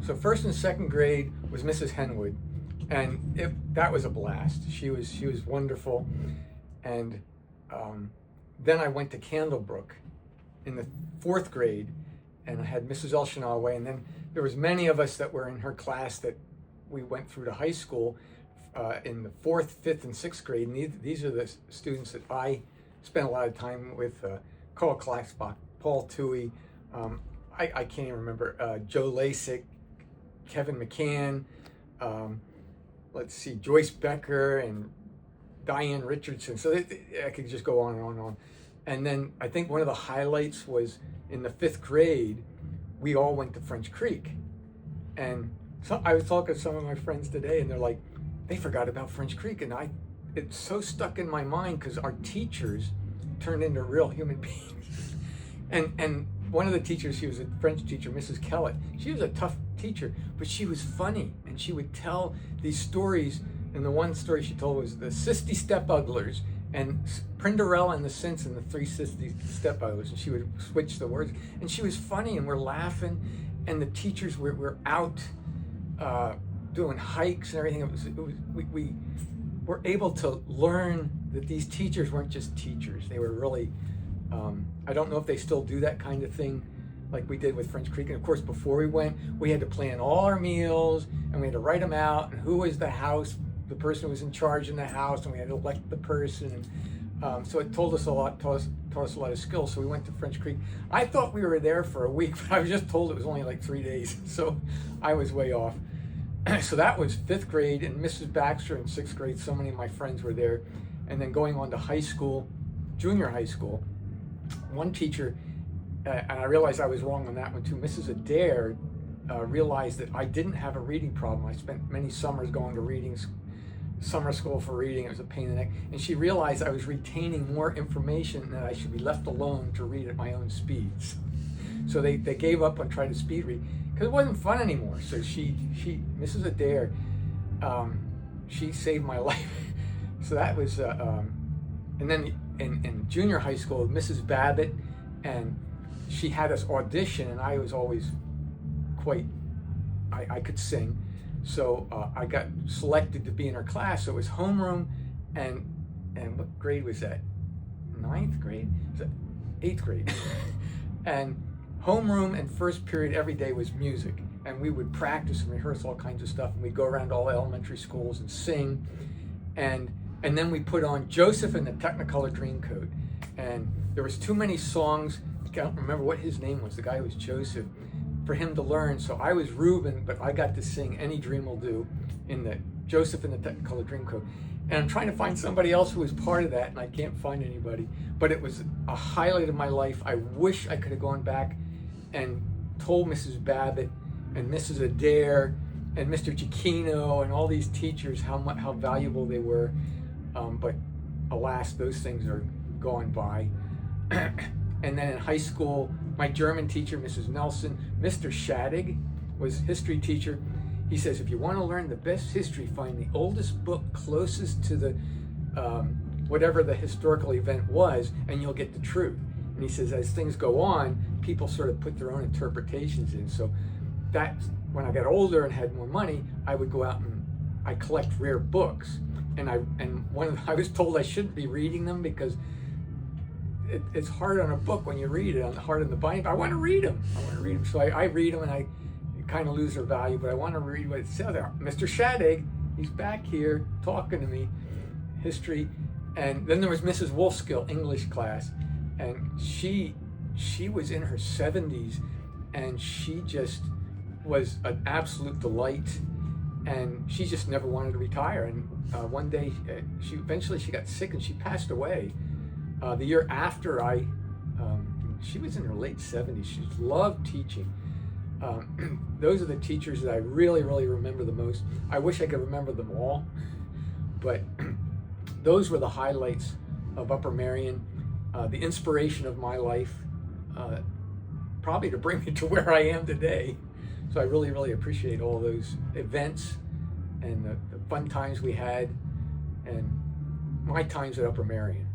So first and second grade was Mrs. Henwood, and that was a blast. She was wonderful, and then I went to Candlebrook in the fourth grade, and I had Mrs. Elshanaway, and then there was many of us that were in her class that we went through to high school in the fourth, fifth, and sixth grade. And these are the students that I spent a lot of time with: Carl Klaxbach, Paul Toohey, I can't even remember, Joe Lasik, Kevin McCann, let's see, Joyce Becker and Diane Richardson. So I could just go on and on and on. And then I think one of the highlights was in the fifth grade, we all went to French Creek. And so I was talking to some of my friends today, and they're like, they forgot about French Creek. And it's so stuck in my mind because our teachers turned into real human beings. And one of the teachers, she was a French teacher, Mrs. Kellett. She was a tough teacher, but she was funny, and she would tell these stories. And the one story she told was the Sisty Step-Uglers, and Prinderella and the Cints and the three Sisty Step-Uglers, and she would switch the words. And she was funny, and we're laughing, and the teachers were out doing hikes and everything. We were able to learn that these teachers weren't just teachers. They were really, I don't know if they still do that kind of thing like we did with French Creek. And of course, before we went, we had to plan all our meals, and we had to write them out, and who was the person who was in charge in the house, and we had to elect the person. And so it told us a lot, taught us a lot of skills. So we went to French Creek. I thought we were there for a week, but I was just told it was only like 3 days. So I was way off. So that was fifth grade, and Mrs. Baxter in sixth grade. So many of my friends were there. And then going on to high school, junior high school, one teacher, and I realized I was wrong on that one too, Mrs. Adair realized that I didn't have a reading problem. I spent many summers going to summer school for reading. It was a pain in the neck. And she realized I was retaining more information, and that I should be left alone to read at my own speeds. So they gave up on trying to speed read because it wasn't fun anymore. So Mrs. Adair, she saved my life. So that was, and then in junior high school, Mrs. Babbitt, and she had us audition, and I was always I could sing. So I got selected to be in her class. So it was homeroom, and what grade was that? Ninth grade? Was that 8th grade? And homeroom and first period every day was music. And we would practice and rehearse all kinds of stuff. And we'd go around all elementary schools and sing. And then we put on Joseph and the Technicolor Dreamcoat. And there was too many songs. I can't remember what his name was, the guy who was Joseph, for him to learn. So I was Reuben, but I got to sing Any Dream Will Do in the Joseph and the Technicolor Dreamcoat. And I'm trying to find somebody else who was part of that, and I can't find anybody. But it was a highlight of my life. I wish I could have gone back and told Mrs. Babbitt and Mrs. Adair and Mr. Cicchino and all these teachers how valuable they were. But alas, those things are gone by. And then in high school, my German teacher, Mrs. Nelson, Mr. Shadig was history teacher. He says, if you want to learn the best history, find the oldest book closest to the whatever the historical event was, and you'll get the truth. And he says, as things go on, people sort of put their own interpretations in. So that's when I got older and had more money, I would go out and I collect rare books. And I was told I shouldn't be reading them because it's hard on a book when you read it, hard on the binding. I want to read them. So I read them, and I kind of lose their value, but I want to read what it says there. Mr. Shadig, he's back here talking to me, history. And then there was Mrs. Wolfskill, English class, and she was in her 70s, and she just was an absolute delight, and she just never wanted to retire. And one day, she eventually got sick, and she passed away. The year after she was in her late 70s. She loved teaching. Those are the teachers that I really, really remember the most. I wish I could remember them all, but those were the highlights of Upper Merion, the inspiration of my life, probably to bring me to where I am today. So I really, really appreciate all those events and the fun times we had and my times at Upper Merion.